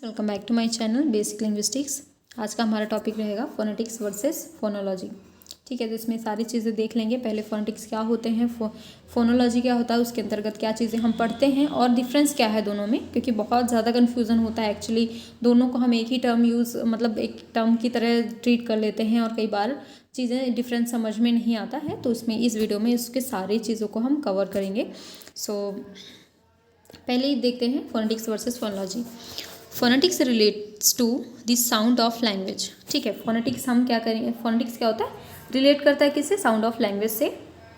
Welcome back to my channel basic linguistics. आज का हमारा टॉपिक रहेगा फोनेटिक्स वर्सेस फोनोलॉजी। ठीक है, तो इसमें सारी चीज़ें देख लेंगे। पहले फोनेटिक्स क्या होते हैं, फोनोलॉजी क्या होता है, उसके अंतर्गत क्या चीज़ें हम पढ़ते हैं और डिफरेंस क्या है दोनों में, क्योंकि बहुत ज़्यादा कन्फ्यूज़न होता है। एक्चुअली दोनों को हम एक ही टर्म एक टर्म की तरह ट्रीट कर लेते हैं और कई बार चीज़ें डिफरेंस समझ में नहीं आता है। तो इसमें इस वीडियो में इसके सारी चीज़ों को हम कवर करेंगे। पहले ही देखते हैं phonetics versus phonology. Phonetics relates to the sound of language. ठीक है, फोनेटिक्स हम क्या करेंगे, फोनेटिक्स क्या होता है, रिलेट करता है किससे, साउंड ऑफ लैंग्वेज से।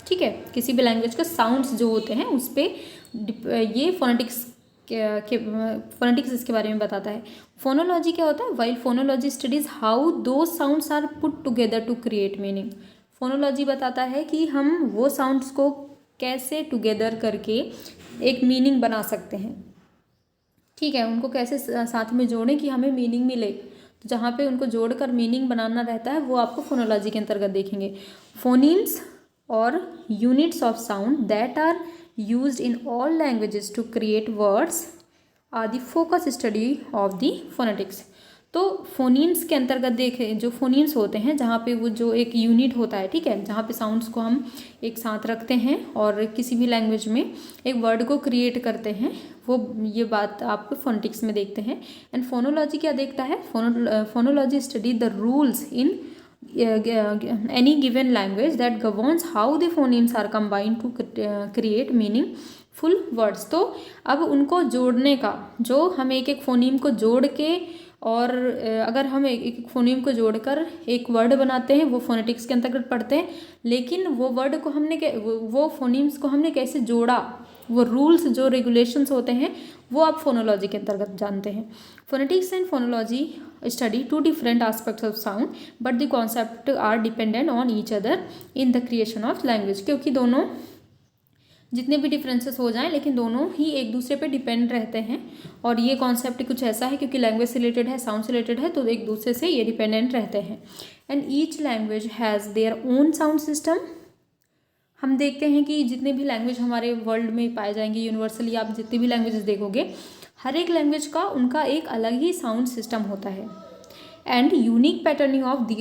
ठीक है, किसी भी लैंग्वेज का साउंड्स जो होते हैं उस पर ये फोनेटिक्स इसके बारे में बताता है। फोनोलॉजी क्या होता है, while phonology studies how two sounds are put together to create meaning. Phonology बताता है कि हम वो साउंड्स को कैसे टुगेदर करके एक मीनिंग बना सकते हैं। ठीक है, उनको कैसे साथ में जोड़ें कि हमें मीनिंग मिले। तो जहाँ पे उनको जोड़कर मीनिंग बनाना रहता है वो आपको फोनोलॉजी के अंतर्गत देखेंगे। Phonemes or units of sound that are used in all languages to create words are the focus study of the phonetics. तो फोनीम्स के अंतर्गत देखें, जो फोनीम्स होते हैं जहाँ पे वो जो एक यूनिट होता है, ठीक है, जहाँ पे साउंड्स को हम एक साथ रखते हैं और किसी भी लैंग्वेज में एक वर्ड को क्रिएट करते हैं, वो ये बात आप फोनेटिक्स में देखते हैं। एंड फोनोलॉजी क्या देखता है, phonology study the rules in any given language that governs how the phonemes are combined to create meaningful words। तो अब उनको जोड़ने का, जो हम एक एक फोनीम को जोड़ के और अगर हम एक एक फोनीम को जोड़कर एक वर्ड बनाते हैं वो फोनेटिक्स के अंतर्गत पढ़ते हैं। लेकिन वो वर्ड को वो फोनीम्स को हमने कैसे जोड़ा, वो रूल्स जो रेगुलेशंस होते हैं वो आप फोनोलॉजी के अंतर्गत जानते हैं। Phonetics and phonology study two different aspects of sound but the concept are dependent on each other in the creation of language. क्योंकि दोनों जितने भी डिफरेंसेस हो जाएं लेकिन दोनों ही एक दूसरे पे डिपेंड रहते हैं। और ये कॉन्सेप्ट कुछ ऐसा है क्योंकि लैंग्वेज से रिलेटेड है, साउंड से रिलेटेड है, तो एक दूसरे से ये डिपेंडेंट रहते हैं। And each language has their own sound system. हम देखते हैं कि जितने भी लैंग्वेज हमारे वर्ल्ड में पाए जाएंगे, यूनिवर्सली आप जितनी भी लैंग्वेजेस देखोगे, हर एक लैंग्वेज का उनका एक अलग ही साउंड सिस्टम होता है। एंड यूनिक पैटर्निंग ऑफ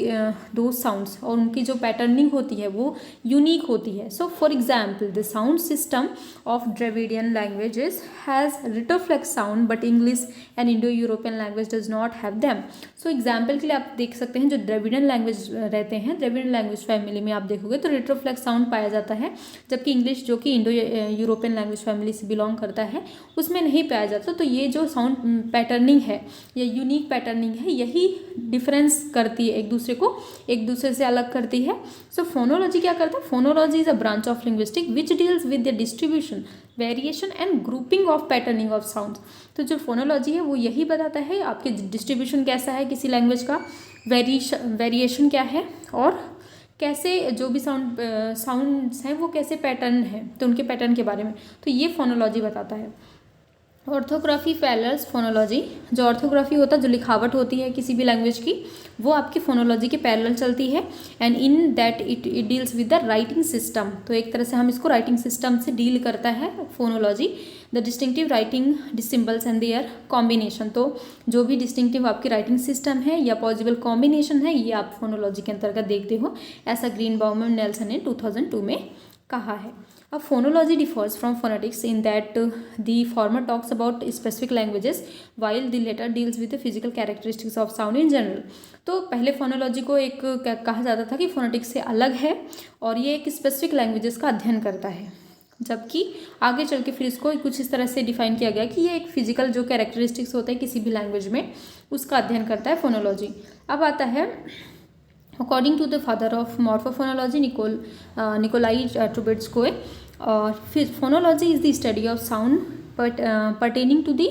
दो साउंड्स, और उनकी जो पैटर्निंग होती है वो यूनिक होती है। So for example the sound system of Dravidian languages has retroflex sound but English and Indo European language does not have them. So example के लिए आप देख सकते हैं, जो द्रविडियन लैंग्वेज रहते हैं, द्रविडियन लैंग्वेज फैमिली में आप देखोगे तो रिटोफ्लेक्स साउंड पाया जाता है, जबकि इंग्लिश जो कि इंडो यूरोपियन लैंग्वेज फैमिली से बिलोंग करता है उसमें नहीं पाया जाता। तो ये जो साउंड पैटर्निंग है या यूनिक पैटर्निंग है, यही डिफरेंस करती है, एक दूसरे से अलग करती है। सो फोनोलॉजी क्या करता है, phonology is a branch of linguistic which deals with the distribution, variation and grouping of patterning of sounds. तो जो फोनोलॉजी है वो यही बताता है आपके डिस्ट्रीब्यूशन कैसा है किसी लैंग्वेज का, वेरिएशन क्या है, और कैसे जो भी साउंड्स हैं वो कैसे पैटर्न है, तो उनके पैटर्न के बारे में। तो ये फोनोलॉजी बताता है। ऑर्थोग्राफी पैरेलल्स फोनोलॉजी, जो ऑर्थोग्राफी होता है, जो लिखावट होती है किसी भी लैंग्वेज की, वो आपकी फोनोलॉजी के पैरेलल चलती है। And in that it deals with the writing system. तो एक तरह से हम इसको राइटिंग सिस्टम से डील करता है phonology. The distinctive writing symbols and there combination. तो जो भी डिस्टिंक्टिव आपकी राइटिंग सिस्टम है या पॉसिबल कॉम्बिनेशन है, ये आप फोनोलॉजी के अंतर्गत देखते हो, ऐसा ग्रीनबाउम एंड नेल्सन ने 2002 में कहा है। अब phonology differs from phonetics in that the former talks about specific languages while the latter deals with the physical characteristics of sound in general. तो पहले फोनोलॉजी को एक कहा जाता था कि फोनेटिक्स से अलग है और ये एक स्पेसिफिक लैंग्वेजेस का अध्ययन करता है, जबकि आगे चल के फिर इसको कुछ इस तरह से डिफाइन किया गया कि ये एक फिजिकल जो कैरेक्टरिस्टिक्स होते हैं किसी भी लैंग्वेज में उसका अध्ययन करता है फोनोलॉजी। अब आता है according to the father of morphophonology Nikolai Trubetzkoy, और फिर phonology is the study of sound pertaining to the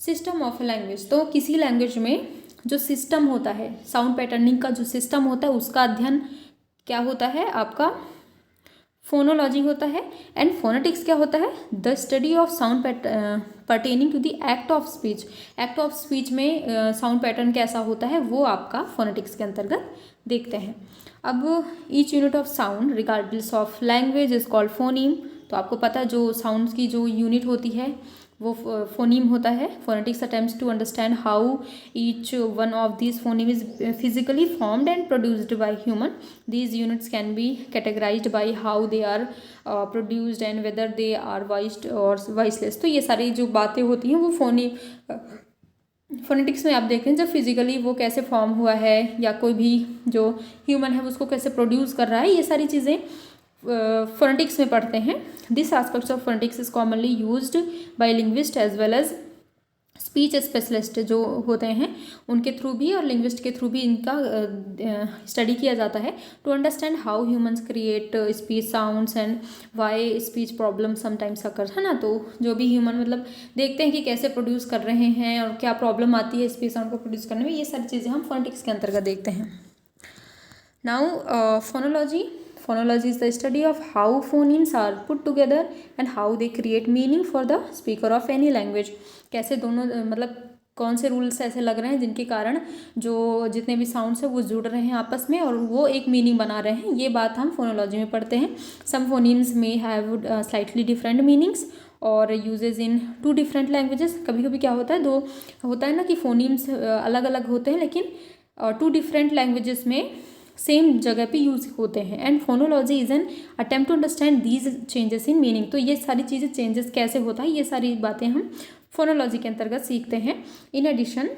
system of a language. तो किसी लैंग्वेज में जो सिस्टम होता है, साउंड पैटर्निंग का जो सिस्टम होता है, उसका अध्ययन क्या होता है, आपका फोनोलॉजी होता है। एंड फोनेटिक्स क्या होता है, the study of sound pertaining to the act of speech. Act of speech में साउंड पैटर्न कैसा होता है वो आपका फोनेटिक्स के अंतर्गत देखते हैं। अब each unit of sound regardless of language is called phoneme. तो आपको पता है जो साउंड्स की जो यूनिट होती है वो फोनीम होता है। Phonetics attempts to understand how each one of these phoneme is physically formed and produced by human. These units can be categorized by how they are produced and whether they are voiced or voiceless. तो ये सारी जो बातें होती हैं वो phonetics में आप देखते हैं जब फिजिकली वो कैसे फॉर्म हुआ है या कोई भी जो ह्यूमन है उसको कैसे प्रोड्यूस कर रहा है, ये सारी चीज़ें फोनेटिक्स में पढ़ते हैं। This aspects of phonetics is commonly used by linguist as well as speech specialist जो होते हैं उनके थ्रू भी और लिंग्विस्ट के थ्रू भी इनका स्टडी किया जाता है to understand how humans create speech sounds and why speech problem sometimes occur, है ना। तो जो भी ह्यूमन मतलब देखते हैं कि कैसे प्रोड्यूस कर रहे हैं और क्या प्रॉब्लम आती है स्पीच साउंड को प्रोड्यूस करने में, ये सारी चीज़ें हम फोनेटिक्स के अंतर्गत देखते हैं। Now phonology is the study of how phonemes are put together and how they create meaning for the speaker of any language। कैसे दोनों मतलब कौन से रूल्स ऐसे लग रहे हैं जिनके कारण जो जितने भी साउंड्स हैं वो जुड़ रहे हैं आपस में और वो एक मीनिंग बना रहे हैं, ये बात हम फोनोलॉजी में पढ़ते हैं। Some phonemes may have slightly different meanings or usages in two different languages. कभी कभी क्या होता है, दो होता है ना कि फोनीम्स अलग अलग होते हैं लेकिन टू डिफरेंट लैंग्वेजेस में सेम जगह पे यूज होते हैं। And phonology is an attempt to understand these changes in meaning. तो ये सारी चीज़ें चेंजेस कैसे होता है ये सारी बातें हम फोनोलॉजी के अंतर्गत सीखते हैं। इन एडिशन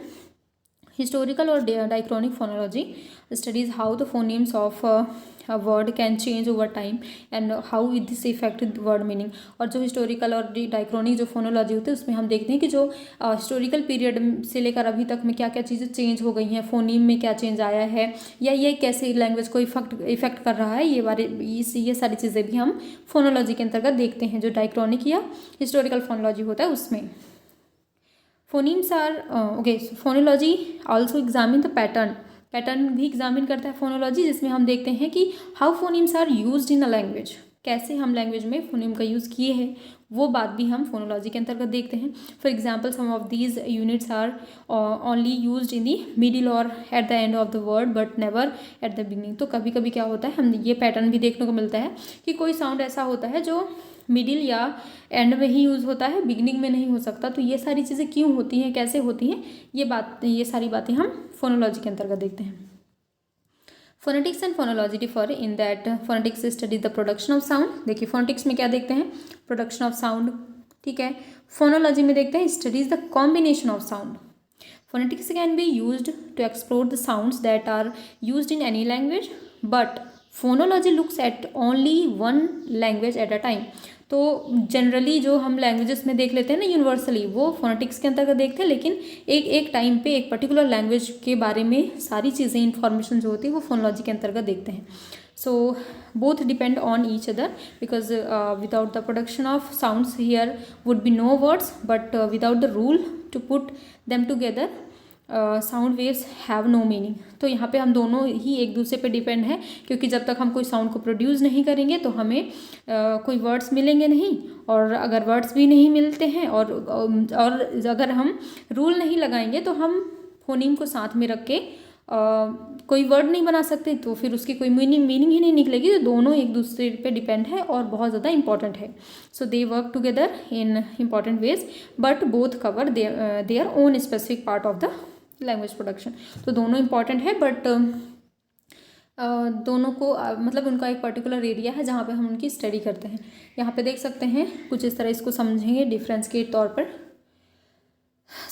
हिस्टोरिकल और diachronic phonology studies how the phonemes of a word can change over time and how this affect word meaning। और जो हिस्टोरिकल और डाइक्रोनिक जो फोनोलॉजी होती है उसमें हम देखते हैं कि जो हिस्टोरिकल पीरियड से लेकर अभी तक में क्या क्या चीज़ें चेंज हो गई हैं, फोनीम में क्या चेंज आया है या ये कैसे लैंग्वेज को इफेक्ट कर रहा है, ये सारी चीज़ें भी हम फोनोलॉजी के अंतर्गत देखते हैं जो डाइक्रोनिक या हिस्टोरिकल फोनोलॉजी होता है उसमें। Phonemes are okay. Phonology also examine the pattern भी एग्जामिन करता है फोनोलॉजी, जिसमें हम देखते हैं कि how phonemes are used in a language, कैसे हम लैंग्वेज में फोनीम का यूज़ किए हैं वो बात भी हम फोनोलॉजी के अंतर्गत देखते हैं। For example some of these units are only used in the middle or at the end of the word but never at the beginning. तो कभी कभी क्या होता है, हम ये पैटर्न भी देखने को मिलता है कि कोई साउंड ऐसा होता है जो मिडिल या एंड में ही यूज़ होता है, बिगनिंग में नहीं हो सकता। तो ये सारी चीज़ें क्यों होती हैं, कैसे होती हैं, ये सारी बातें हम फोनोलॉजी के अंतर्गत देखते हैं। Phonetics and phonology differ in that phonetics study the production of sound. देखिए फोनेटिक्स में क्या देखते हैं, प्रोडक्शन ऑफ साउंड, ठीक है। फोनोलॉजी में देखते हैं studies the combination of sound. Phonetics can be used to explore the sounds that are used in any language but phonology looks at only one language at a time. तो generally जो हम languages में देख लेते हैं ना universally, वो phonetics के अंतर्गत देखते हैं, लेकिन एक टाइम पे एक पर्टिकुलर लैंग्वेज के बारे में सारी चीज़ें इन्फॉर्मेशन जो होती है वो फोनोलॉजी के अंतर्गत देखते हैं। So both depend on each other because without the production of sounds here would be no words but without the rule to put them together sound waves have no meaning. तो यहाँ पे हम दोनों ही एक दूसरे पे डिपेंड है, क्योंकि जब तक हम कोई साउंड को प्रोड्यूस नहीं करेंगे तो हमें कोई वर्ड्स मिलेंगे नहीं, और अगर वर्ड्स भी नहीं मिलते हैं और अगर हम रूल नहीं लगाएंगे तो हम फोनीम को साथ में रख के कोई वर्ड नहीं बना सकते, तो फिर उसकी कोई मीनिंग ही नहीं निकलेगी। तो दोनों एक दूसरे पे डिपेंड है और बहुत ज़्यादा इंपॉर्टेंट है। So they work together in important ways but both cover their own specific part of the language production. तो दोनों इंपॉर्टेंट है बट दोनों को मतलब उनका एक पर्टिकुलर एरिया है जहाँ पे हम उनकी स्टडी करते हैं। यहाँ पे देख सकते हैं कुछ इस तरह इसको समझेंगे डिफरेंस के तौर पर।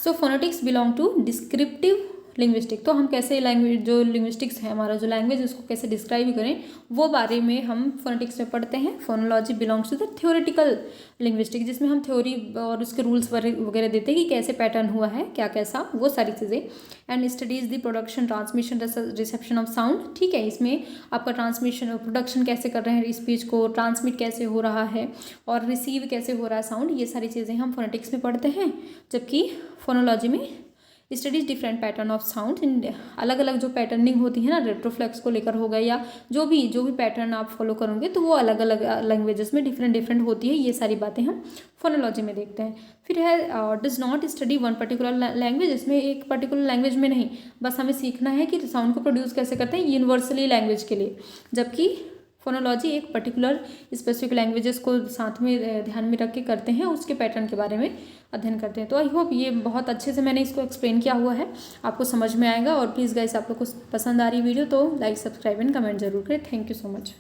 So phonetics belong to descriptive linguistic. तो हम कैसे लैंग्वेज जो लिंग्विस्टिक्स है हमारा जो लैंग्वेज उसको कैसे डिस्क्राइब करें वो बारे में हम फोनेटिक्स में पढ़ते हैं। Phonology belongs to the theoretical linguistic, जिसमें हम थ्योरी और उसके रूल्स वगैरह देते हैं कि कैसे पैटर्न हुआ है क्या कैसा, वो सारी चीज़ें। And studies the production transmission reception of sound. ठीक है, इसमें आपका ट्रांसमिशन और प्रोडक्शन कैसे कर रहे हैं, स्पीच को ट्रांसमिट कैसे हो रहा है और रिसीव कैसे हो रहा है साउंड, ये सारी चीज़ें हम फोनेटिक्स में पढ़ते हैं। जबकि फोनोलॉजी में studies different pattern of sound. अलग अलग जो पैटर्निंग होती है ना, रेट्रोफ्लेक्स को लेकर होगा या जो भी पैटर्न आप फॉलो करोगे तो वो अलग अलग लैंग्वेजेस में डिफरेंट होती है। ये सारी बातें हम फोनोलॉजी में देखते हैं। फिर है does not study one particular language. इसमें एक पर्टिकुलर लैंग्वेज में नहीं, बस हमें सीखना है कि साउंड को प्रोड्यूस कैसे करते हैं यूनिवर्सली लैंग्वेज के लिए। जबकि फोनोलॉजी एक पर्टिकुलर स्पेसिफिक लैंग्वेजेस को साथ में ध्यान में रख के करते हैं, उसके पैटर्न के बारे में अध्ययन करते हैं। तो आई होप ये बहुत अच्छे से मैंने इसको एक्सप्लेन किया हुआ है, आपको समझ में आएगा। और प्लीज़ गाइस, आप लोग को पसंद आ रही वीडियो तो लाइक, सब्सक्राइब एंड कमेंट जरूर करें। Thank you so much.